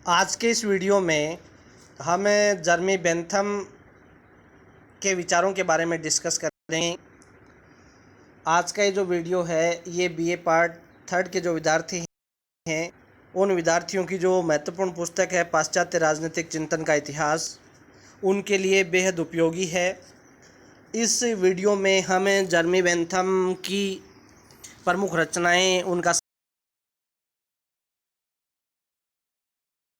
आज के इस वीडियो में हम जर्मी बेंथम के विचारों के बारे में डिस्कस करेंगे। आज का ये जो वीडियो है ये बीए पार्ट 3 के जो विद्यार्थी हैं उन विद्यार्थियों की जो महत्वपूर्ण पुस्तक है पाश्चात्य राजनीतिक चिंतन का इतिहास, उनके लिए बेहद उपयोगी है। इस वीडियो में हम जर्मी बेंथम की प्रमुख रचनाएं, उनका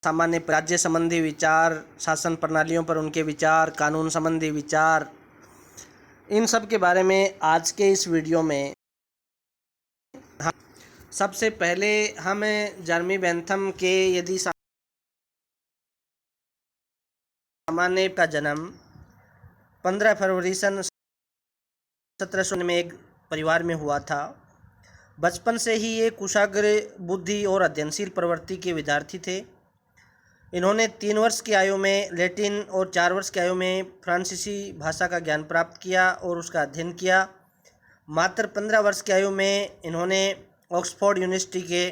सामान्य राज्य संबंधी विचार, शासन प्रणालियों पर उनके विचार, कानून संबंधी विचार, इन सब के बारे में आज के इस वीडियो में सबसे पहले हम जर्मी बेंथम के यदि सामान्य का जन्म 15 फरवरी सन 1700 में एक परिवार में हुआ था। बचपन से ही ये कुशाग्र बुद्धि और अध्ययनशील प्रवृत्ति के विद्यार्थी थे। इन्होंने 3 वर्ष की आयु में लैटिन और 4 वर्ष की आयु में फ्रांसीसी भाषा का ज्ञान प्राप्त किया और उसका अध्ययन किया। मात्र 15 वर्ष की आयु में इन्होंने ऑक्सफोर्ड यूनिवर्सिटी के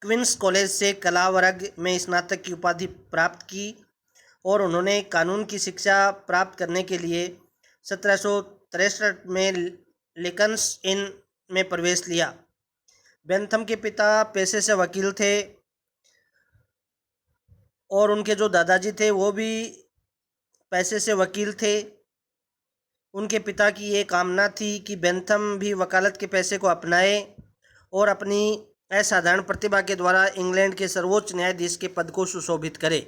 क्वींस कॉलेज से कला वर्ग में स्नातक की उपाधि प्राप्त की और उन्होंने कानून की शिक्षा प्राप्त करने के लिए 1763 में लिंकन्स इन में प्रवेश लिया। बेंथम के पिता पेशे से वकील थे और उनके जो दादाजी थे वो भी पैसे से वकील थे। उनके पिता की ये कामना थी कि बेंथम भी वकालत के पैसे को अपनाए और अपनी असाधारण प्रतिभा के द्वारा इंग्लैंड के सर्वोच्च न्यायाधीश के पद को सुशोभित करे।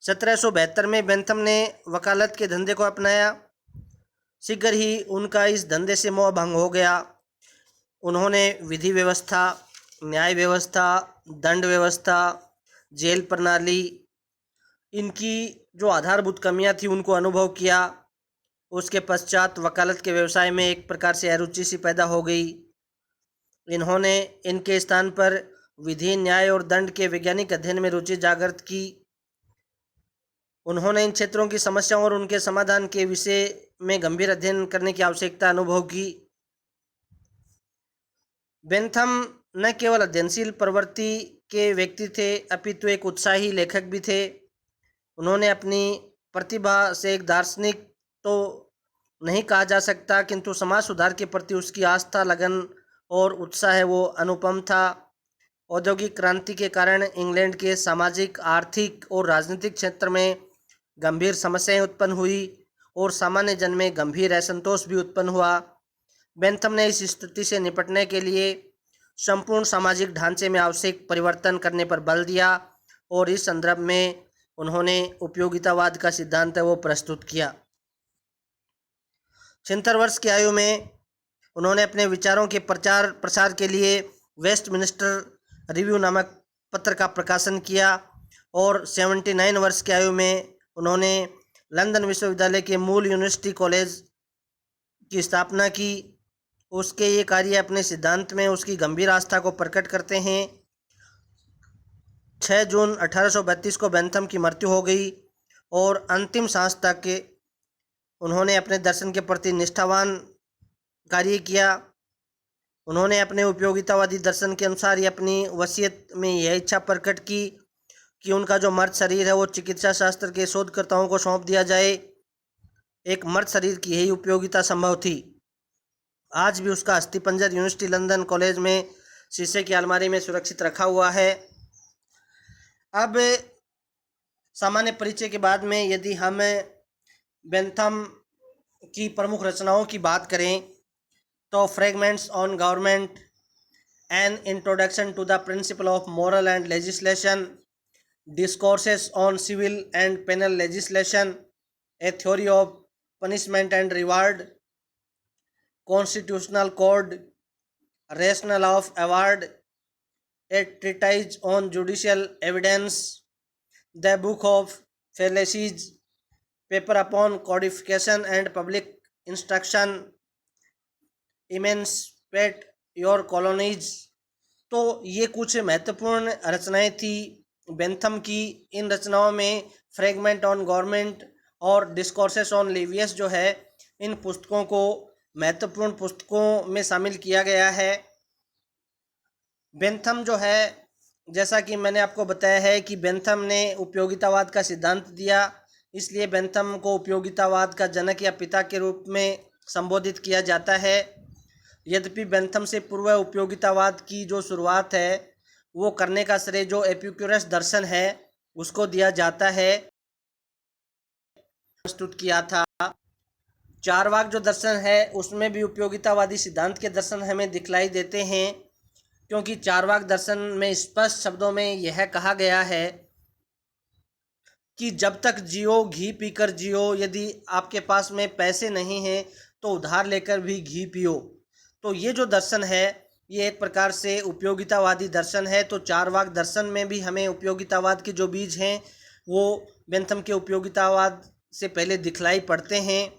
1772 में बेंथम ने वकालत के धंधे को अपनाया। शीघ्र ही उनका इस धंधे से मोह भंग हो गया। उन्होंने विधि व्यवस्था, न्याय व्यवस्था, दंड व्यवस्था, जेल प्रणाली, इनकी जो आधारभूत कमियां थी उनको अनुभव किया। उसके पश्चात वकालत के व्यवसाय में एक प्रकार से अरुचि सी पैदा हो गई। इन्होंने इनके स्थान पर विधि, न्याय और दंड के वैज्ञानिक अध्ययन में रुचि जागृत की। उन्होंने इन क्षेत्रों की समस्याओं और उनके समाधान के विषय में गंभीर अध्ययन करने की आवश्यकता अनुभव की। बेंथम न केवल अध्ययनशील प्रवृत्ति के व्यक्ति थे अपितु एक उत्साही लेखक भी थे। उन्होंने अपनी प्रतिभा से एक दार्शनिक तो नहीं कहा जा सकता, किंतु समाज सुधार के प्रति उसकी आस्था, लगन और उत्साह है वो अनुपम था। औद्योगिक क्रांति के कारण इंग्लैंड के सामाजिक, आर्थिक और राजनीतिक क्षेत्र में गंभीर समस्याएं उत्पन्न हुई और सामान्य जन में गंभीर असंतोष भी उत्पन्न हुआ। बेंथम ने इस स्थिति से निपटने के लिए संपूर्ण सामाजिक ढांचे में आवश्यक परिवर्तन करने पर बल दिया और इस संदर्भ में उन्होंने उपयोगितावाद का सिद्धांत है वो प्रस्तुत किया। 76 वर्ष की आयु में उन्होंने अपने विचारों के प्रचार प्रसार के लिए वेस्टमिनिस्टर रिव्यू नामक पत्र का प्रकाशन किया और 79 वर्ष की आयु में उन्होंने लंदन विश्वविद्यालय के मूल यूनिवर्सिटी कॉलेज की स्थापना की। उसके ये कार्य अपने सिद्धांत में उसकी गंभीर आस्था को प्रकट करते हैं। 6 जून 1832 को बेंथम की मृत्यु हो गई और अंतिम सांस तक उन्होंने अपने दर्शन के प्रति निष्ठावान कार्य किया। उन्होंने अपने उपयोगितावादी दर्शन के अनुसार ही अपनी वसीयत में यह इच्छा प्रकट की कि उनका जो मर्त शरीर है वो चिकित्सा शास्त्र के शोधकर्ताओं को सौंप दिया जाए। एक मर्त शरीर की यही उपयोगिता संभव थी। आज भी उसका अस्थिपंजर यूनिवर्सिटी लंदन कॉलेज में शीशे की अलमारी में सुरक्षित रखा हुआ है। अब सामान्य परिचय के बाद में यदि हम बेंथम की प्रमुख रचनाओं की बात करें तो fragments on government, an introduction to the principle of moral and legislation, discourses on civil and penal legislation, a theory of punishment and reward, constitutional code, rational of award, a treatise on judicial evidence, the book of fallacies, paper upon codification and public instruction, emancipate your colonies. तो ये कुछ महत्वपूर्ण रचनाएं थी Bentham की। इन रचनाओं में fragment on government और डिस्कोर्सेस ऑन लेवियस जो है, इन पुस्तकों को महत्वपूर्ण पुस्तकों में शामिल किया गया है। बेंथम जो है जैसा कि मैंने आपको बताया है कि बेंथम ने उपयोगितावाद का सिद्धांत दिया, इसलिए बेंथम को उपयोगितावाद का जनक या पिता के रूप में संबोधित किया जाता है। यद्यपि बेंथम से पूर्व उपयोगितावाद की जो शुरुआत है वो करने का श्रेय जो एपिक्यूरस दर्शन है उसको दिया जाता है, प्रस्तुत किया था। चारवाक जो दर्शन है उसमें भी उपयोगितावादी सिद्धांत के दर्शन हमें दिखलाई देते हैं, क्योंकि चारवाक दर्शन में स्पष्ट शब्दों में यह कहा गया है कि जब तक जियो घी पीकर जियो, यदि आपके पास में पैसे नहीं हैं तो उधार लेकर भी घी पियो। तो ये जो दर्शन है ये एक प्रकार से उपयोगितावादी दर्शन है। तो चारवाक दर्शन में भी हमें उपयोगितावाद के जो बीज हैं वो बेंथम के उपयोगितावाद से पहले दिखलाई पड़ते हैं।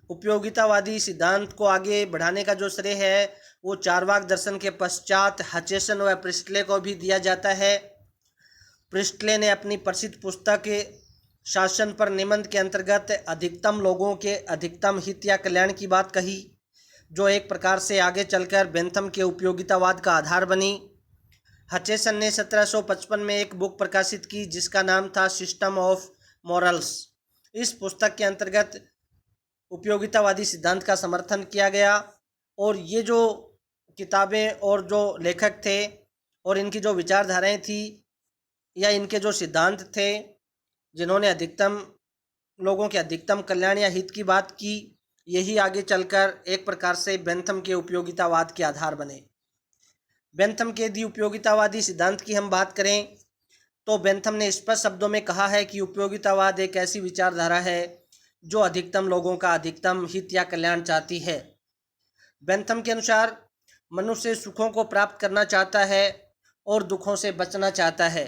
उपयोगितावादी सिद्धांत को आगे बढ़ाने का जो श्रेय है वो चारवाक दर्शन के पश्चात हचेसन व प्रिस्टले को भी दिया जाता है। प्रिस्टले ने अपनी प्रसिद्ध पुस्तक शासन पर निबंध के अंतर्गत अधिकतम लोगों के अधिकतम हित या कल्याण की बात कही, जो एक प्रकार से आगे चलकर बेंथम के उपयोगितावाद का आधार बनी। हचेसन ने 1755 में एक बुक प्रकाशित की जिसका नाम था सिस्टम ऑफ मॉरल्स। इस पुस्तक के अंतर्गत उपयोगितावादी सिद्धांत का समर्थन किया गया, और ये जो किताबें और जो लेखक थे और इनकी जो विचारधाराएं थी या इनके जो सिद्धांत थे जिन्होंने अधिकतम लोगों के अधिकतम कल्याण या हित की बात की, यही आगे चलकर एक प्रकार से बेंथम के उपयोगितावाद के आधार बने। बेंथम के यदि उपयोगितावादी सिद्धांत की हम बात करें तो बेंथम ने स्पष्ट शब्दों में कहा है कि उपयोगितावाद एक ऐसी विचारधारा है जो अधिकतम लोगों का अधिकतम हित या कल्याण चाहती है। बेंथम के अनुसार मनुष्य सुखों को प्राप्त करना चाहता है और दुखों से बचना चाहता है।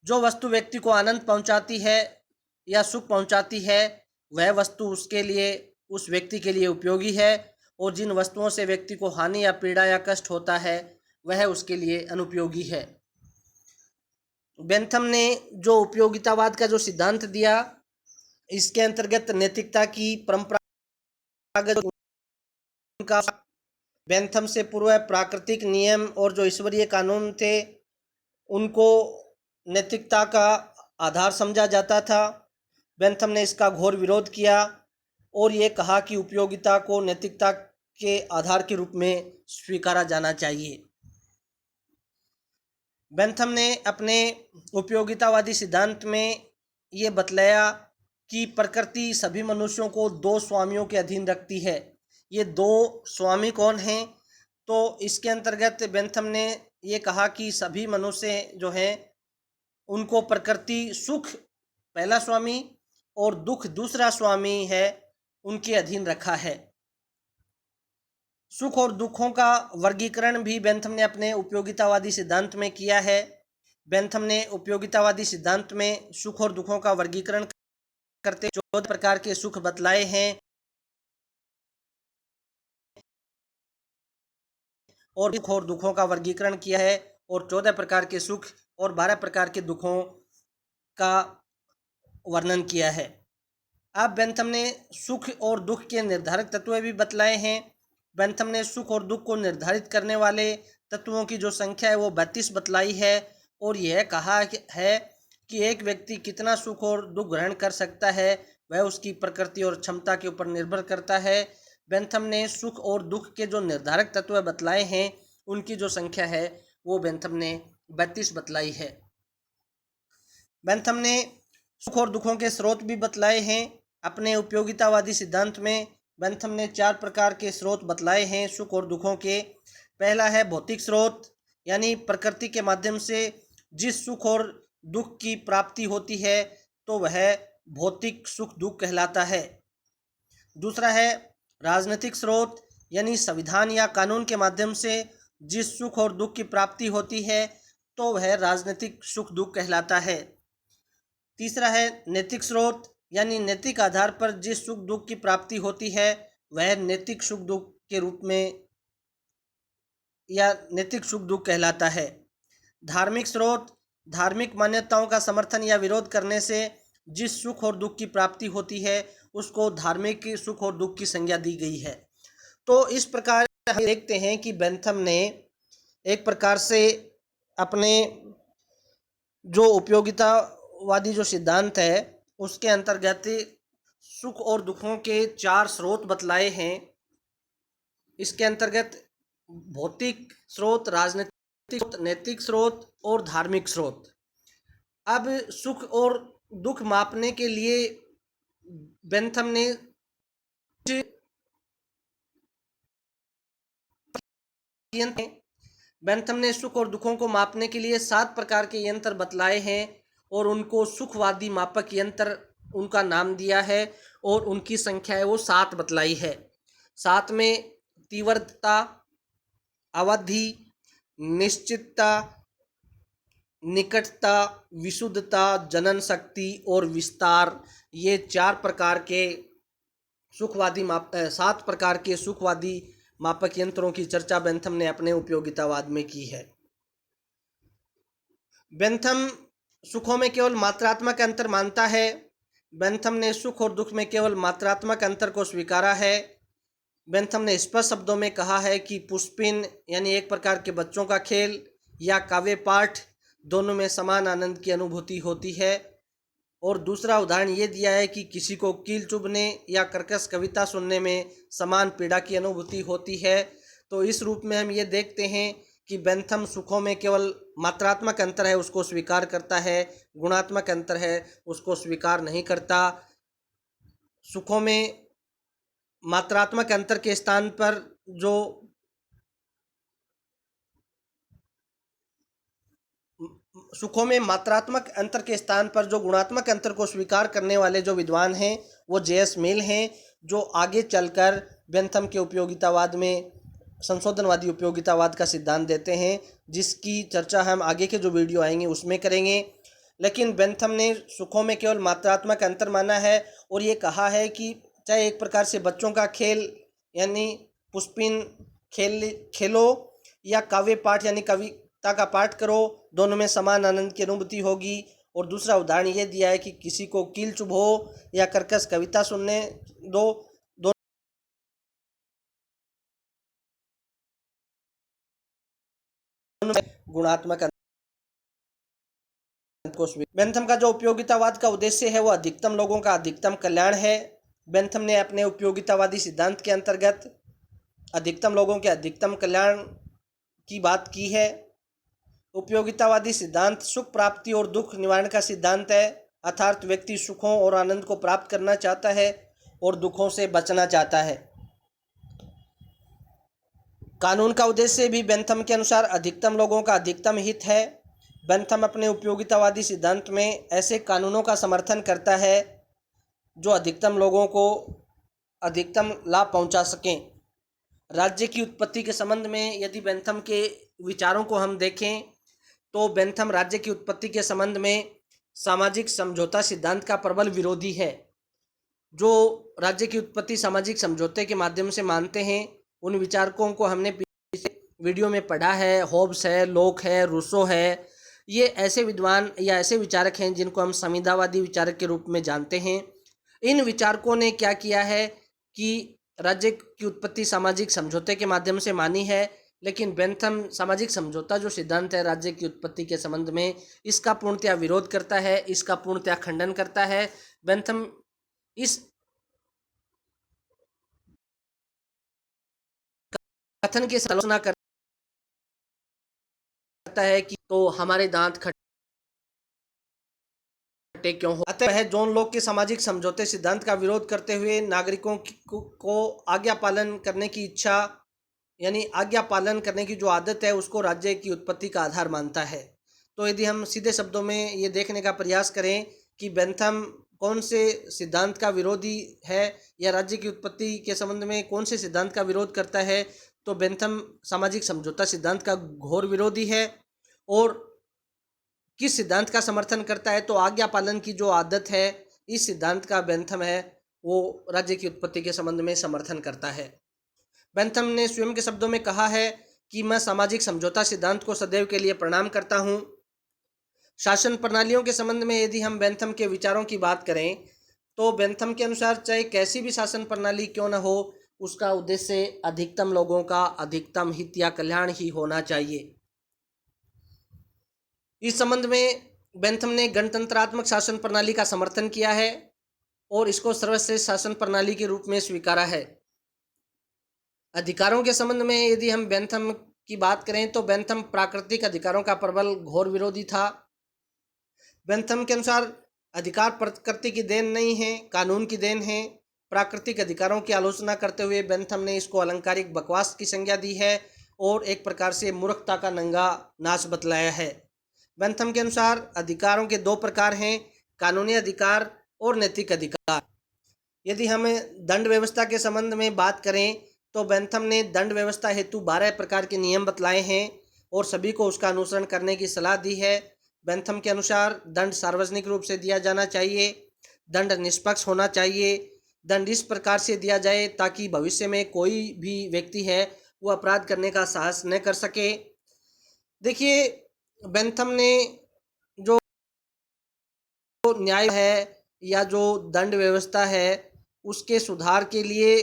जो वस्तु व्यक्ति को आनंद पहुंचाती है या सुख पहुंचाती है वह वस्तु उसके लिए उस व्यक्ति के लिए उपयोगी है, और जिन वस्तुओं से व्यक्ति को हानि या पीड़ा या कष्ट होता है वह उसके लिए अनुपयोगी है। बेंथम ने जो उपयोगितावाद का जो सिद्धांत दिया इसके अंतर्गत नैतिकता की परंपरागत उनका बेंथम से पूर्व प्राकृतिक नियम और जो ईश्वरीय कानून थे उनको नैतिकता का आधार समझा जाता था। बेंथम ने इसका घोर विरोध किया और ये कहा कि उपयोगिता को नैतिकता के आधार के रूप में स्वीकारा जाना चाहिए। बेंथम ने अपने उपयोगितावादी सिद्धांत में ये बतलाया कि प्रकृति सभी मनुष्यों को दो स्वामियों के अधीन रखती है। ये दो स्वामी कौन हैं? तो इसके अंतर्गत बेंथम ने ये कहा कि सभी मनुष्य जो हैं उनको प्रकृति सुख पहला स्वामी और दुख दूसरा स्वामी है उनके अधीन रखा है। सुख और दुखों का वर्गीकरण भी बेंथम ने अपने उपयोगितावादी सिद्धांत में किया है। बेंथम ने उपयोगितावादी सिद्धांत में सुख और दुखों का वर्गीकरण करते 14 प्रकार के सुख बतलाए हैं और सुख और दुखों का वर्गीकरण किया है, और 14 प्रकार के सुख और 12 प्रकार के दुखों का वर्णन किया है। अब बेंथम ने सुख और दुख के निर्धारक तत्व भी बतलाए हैं। बेंथम ने सुख और दुख को निर्धारित करने वाले तत्वों की जो संख्या है वो 32 बतलाई है, और यह कहा है कि एक व्यक्ति कितना सुख और दुख ग्रहण कर सकता है वह उसकी प्रकृति और क्षमता के ऊपर निर्भर करता है। बेंथम ने सुख और दुख के जो निर्धारक तत्व बतलाए हैं उनकी जो संख्या है वो बेंथम ने 32 बतलाई है। बेंथम ने सुख और दुखों के स्रोत भी बतलाए हैं। अपने उपयोगितावादी सिद्धांत में बेंथम ने 4 प्रकार के स्रोत बतलाए हैं सुख और दुखों के। पहला है भौतिक स्रोत, यानी प्रकृति के माध्यम से जिस सुख और दुख की प्राप्ति होती है तो वह भौतिक सुख दुख कहलाता है। दूसरा है राजनीतिक स्रोत, यानी संविधान या कानून के माध्यम से जिस सुख और दुख की प्राप्ति होती है तो वह राजनीतिक सुख दुख कहलाता है। तीसरा है नैतिक स्रोत, यानी नैतिक आधार पर जिस सुख दुख की प्राप्ति होती है वह नैतिक सुख दुख के रूप में या नैतिक सुख दुख कहलाता है। धार्मिक स्रोत, धार्मिक मान्यताओं का समर्थन या विरोध करने से जिस सुख और दुख की प्राप्ति होती है उसको धार्मिक सुख और दुख की संज्ञा दी गई है। तो इस प्रकार हम देखते हैं कि बेंथम ने एक प्रकार से अपने जो उपयोगितावादी जो सिद्धांत है उसके अंतर्गत सुख और दुखों के 4 स्रोत बतलाए हैं। इसके अंतर्गत भौतिक स्रोत, राजनीतिक स्रोत, नैतिक स्रोत और धार्मिक स्रोत। अब सुख और दुख मापने के लिए बेंथम ने बेंथम ने सुख और दुखों को मापने के लिए 7 प्रकार के यंत्र बतलाए हैं और उनको सुखवादी मापक यंत्र उनका नाम दिया है और उनकी संख्या है वो 7 बतलाई है। 7 में तीव्रता, अवधि, निश्चितता, निकटता, विशुद्धता, जनन शक्ति और विस्तार, ये 4 प्रकार के सुखवादी 7 प्रकार के सुखवादी मापक यंत्रों की चर्चा बेंथम ने अपने उपयोगितावाद में की है। बेंथम सुखों में केवल मात्रात्मक अंतर मानता है। बेंथम ने सुख और दुख में केवल मात्रात्मक अंतर को स्वीकारा है। बेंथम ने स्पष्ट शब्दों में कहा है कि पुष्पिन यानी एक प्रकार के बच्चों का खेल या काव्य पाठ, दोनों में समान आनंद की अनुभूति होती है। और दूसरा उदाहरण ये दिया है कि किसी को कील चुभने या कर्कश कविता सुनने में समान पीड़ा की अनुभूति होती है। तो इस रूप में हम ये देखते हैं कि बेंथम सुखों में केवल मात्रात्मक अंतर है उसको स्वीकार करता है, गुणात्मक अंतर है उसको स्वीकार नहीं करता। सुखों में मात्रात्मक अंतर के स्थान पर जो सुखों में मात्रात्मक अंतर के स्थान पर जो गुणात्मक अंतर को स्वीकार करने वाले जो विद्वान हैं वो जे.एस. मिल हैं, जो आगे चलकर बेंथम के उपयोगितावाद में संशोधनवादी उपयोगितावाद का सिद्धांत देते हैं, जिसकी चर्चा हम आगे के जो वीडियो आएंगे उसमें करेंगे। लेकिन बेंथम ने सुखों में केवल मात्रात्मक अंतर माना है और ये कहा है कि चाहे एक प्रकार से बच्चों का खेल यानी पुष्पिन खेलो या काव्य पाठ यानी कविता का पाठ करो, दोनों में समान आनंद की अनुभूति होगी। और दूसरा उदाहरण ये दिया है कि किसी को कील चुभ हो या कर्कश कविता सुनने दो, दोनों में गुणात्मक को बेंथम का जो उपयोगितावाद का उद्देश्य है वो अधिकतम लोगों का अधिकतम कल्याण है। बेंथम ने अपने उपयोगितावादी सिद्धांत के अंतर्गत अधिकतम लोगों के अधिकतम कल्याण की बात की है। उपयोगितावादी सिद्धांत सुख प्राप्ति और दुख निवारण का सिद्धांत है, अर्थात व्यक्ति सुखों और आनंद को प्राप्त करना चाहता है और दुखों से बचना चाहता है। कानून का उद्देश्य भी बेंथम के अनुसार अधिकतम लोगों का अधिकतम हित है। बेंथम अपने उपयोगितावादी सिद्धांत में ऐसे कानूनों का समर्थन करता है जो अधिकतम लोगों को अधिकतम लाभ पहुंचा सकें। राज्य की उत्पत्ति के संबंध में यदि बेंथम के विचारों को हम देखें तो बेंथम राज्य की उत्पत्ति के संबंध में सामाजिक समझौता सिद्धांत का प्रबल विरोधी है। जो राज्य की उत्पत्ति सामाजिक समझौते के माध्यम से मानते हैं उन विचारकों को हमने पिछले वीडियो में पढ़ा है। होब्स है, लोक है, रूसो है, ये ऐसे विद्वान या ऐसे विचारक हैं जिनको हम संविदावादी विचारक के रूप में जानते हैं। इन विचारकों ने क्या किया है कि राज्य की उत्पत्ति सामाजिक समझौते के माध्यम से मानी है, लेकिन बेंथम सामाजिक समझौता जो सिद्धांत है राज्य की उत्पत्ति के संबंध में, इसका पूर्णतया विरोध करता है, इसका पूर्णतया खंडन करता है। बेंथम इस कथन की आलोचना करता है कि तो हमारे दांत खट्टे क्यों हो। अतः है जॉन लॉक के सामाजिक समझौते सिद्धांत का विरोध करते हुए नागरिकों को आज्ञा पालन करने की इच्छा यानी आज्ञा पालन करने की जो आदत है उसको राज्य की उत्पत्ति का आधार मानता है। तो यदि हम सीधे शब्दों में ये देखने का प्रयास करें कि बेंथम कौन से सिद्धांत का विरोधी है या राज्य की उत्पत्ति के संबंध में कौन से सिद्धांत का विरोध करता है, तो बेंथम सामाजिक समझौता सिद्धांत का घोर विरोधी है। और किस सिद्धांत का समर्थन करता है, तो आज्ञा पालन की जो आदत है इस सिद्धांत का बेंथम है वो राज्य की उत्पत्ति के संबंध में समर्थन करता है। बेंथम ने स्वयं के शब्दों में कहा है कि मैं सामाजिक समझौता सिद्धांत को सदैव के लिए प्रणाम करता हूँ। शासन प्रणालियों के संबंध में यदि हम बेंथम के विचारों की बात करें तो बेंथम के अनुसार चाहे कैसी भी शासन प्रणाली क्यों न हो, उसका उद्देश्य अधिकतम लोगों का अधिकतम हित या कल्याण ही होना चाहिए। इस संबंध में बेंथम ने गणतंत्रात्मक शासन प्रणाली का समर्थन किया है और इसको सर्वश्रेष्ठ शासन प्रणाली के रूप में स्वीकारा है। अधिकारों के संबंध में यदि हम बेंथम की बात करें तो बेंथम प्राकृतिक अधिकारों का प्रबल घोर विरोधी था। बेंथम के अनुसार अधिकार प्रकृति की देन नहीं है, कानून की देन है। प्राकृतिक अधिकारों की आलोचना करते हुए बेंथम ने इसको अलंकारिक बकवास की संज्ञा दी है और एक प्रकार से मूर्खता का नंगा नाच बतलाया है। बेंथम के अनुसार अधिकारों के दो प्रकार हैं, कानूनी अधिकार और नैतिक अधिकार। यदि हम दंड व्यवस्था के संबंध में बात करें तो बेंथम ने दंड व्यवस्था हेतु 12 प्रकार के नियम बतलाए हैं और सभी को उसका अनुसरण करने की सलाह दी है। बेंथम के अनुसार दंड सार्वजनिक रूप से दिया जाना चाहिए, दंड निष्पक्ष होना चाहिए, दंड इस प्रकार से दिया जाए ताकि भविष्य में कोई भी व्यक्ति है वो अपराध करने का साहस न कर सके। देखिए, बेंथम ने जो न्याय है या जो दंड व्यवस्था है उसके सुधार के लिए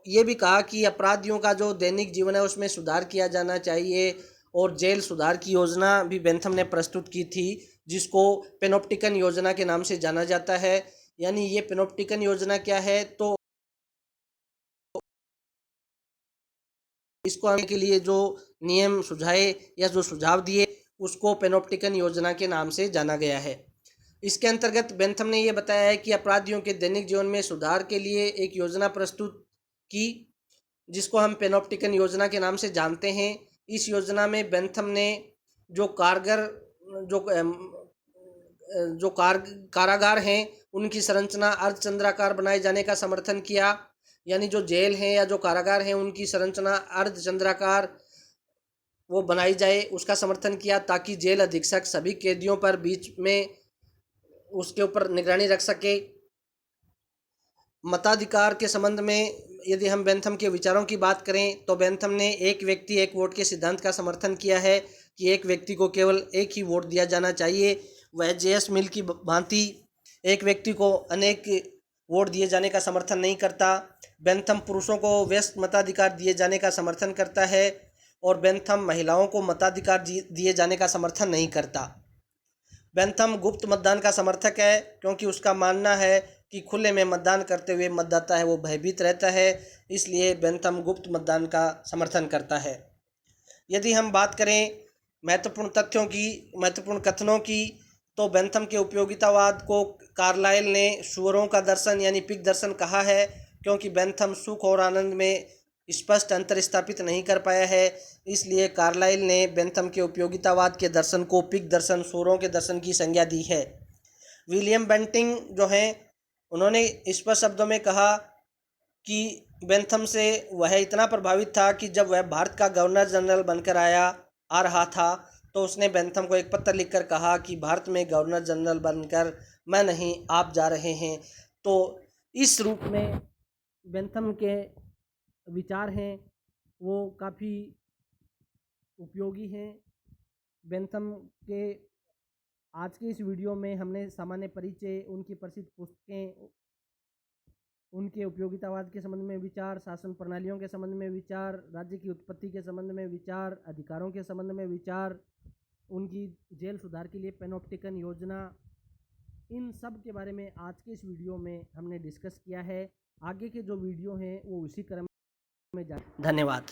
ये भी कहा कि अपराधियों का जो दैनिक जीवन है उसमें सुधार किया जाना चाहिए और जेल सुधार की योजना भी बेंथम ने प्रस्तुत की थी, जिसको पेनोप्टिकन योजना के नाम से जाना जाता है। यानी ये पेनोप्टिकन योजना क्या है, तो इसको आने के लिए जो नियम सुझाए या जो सुझाव दिए उसको पेनोप्टिकन योजना के नाम से जाना गया है। इसके अंतर्गत बेंथम ने यह बताया है कि अपराधियों के दैनिक जीवन में सुधार के लिए एक योजना प्रस्तुत की, जिसको हम पेनोप्टिकन योजना के नाम से जानते हैं। इस योजना में बेंथम ने जो कारगर जो जो कारागार हैं उनकी संरचना अर्धचंद्राकार बनाए जाने का समर्थन किया। यानी जो जेल हैं या जो कारागार हैं उनकी संरचना अर्धचंद्राकार वो बनाई जाए, उसका समर्थन किया ताकि जेल अधीक्षक सभी कैदियों पर बीच में उसके ऊपर निगरानी रख सके। मताधिकार के संबंध में यदि हम बेंथम के विचारों की बात करें तो बेंथम ने एक व्यक्ति एक वोट के सिद्धांत का समर्थन किया है कि एक व्यक्ति को केवल एक ही वोट दिया जाना चाहिए। वह जेएस मिल की भांति एक व्यक्ति को अनेक वोट दिए जाने का समर्थन नहीं करता। बेंथम पुरुषों को व्यस्त मताधिकार दिए जाने का समर्थन करता है और बेंथम महिलाओं को मताधिकार दिए जाने का समर्थन नहीं करता। बेंथम गुप्त मतदान का समर्थक है क्योंकि उसका मानना है कि खुले में मतदान करते हुए मतदाता है वो भयभीत रहता है, इसलिए बेंथम गुप्त मतदान का समर्थन करता है। यदि हम बात करें महत्वपूर्ण तथ्यों की, महत्वपूर्ण कथनों की, तो बेंथम के उपयोगितावाद को कार्लाइल ने सुअरों का दर्शन यानी पिग दर्शन कहा है, क्योंकि बेंथम सुख और आनंद में स्पष्ट अंतर स्थापित नहीं कर पाया है। इसलिए कार्लाइल ने बेंथम के उपयोगितावाद के दर्शन को पिग दर्शन, सुअरों के दर्शन की संज्ञा दी है। विलियम बेंटिंग जो हैं उन्होंने स्पष्ट शब्दों में कहा कि बेंथम से वह इतना प्रभावित था कि जब वह भारत का गवर्नर जनरल बनकर आ रहा था तो उसने बेंथम को एक पत्र लिखकर कहा कि भारत में गवर्नर जनरल बनकर मैं नहीं आप जा रहे हैं। तो इस रूप में बेंथम के विचार हैं वो काफ़ी उपयोगी हैं। बेंथम के आज के इस वीडियो में हमने सामान्य परिचय, उनकी प्रसिद्ध पुस्तकें, उनके उपयोगितावाद के संबंध में विचार, शासन प्रणालियों के संबंध में विचार, राज्य की उत्पत्ति के संबंध में विचार, अधिकारों के संबंध में विचार, उनकी जेल सुधार के लिए पेनोप्टिकन योजना, इन सब के बारे में आज के इस वीडियो में हमने डिस्कस किया है। आगे के जो वीडियो हैं वो उसी क्रम में धन्यवाद।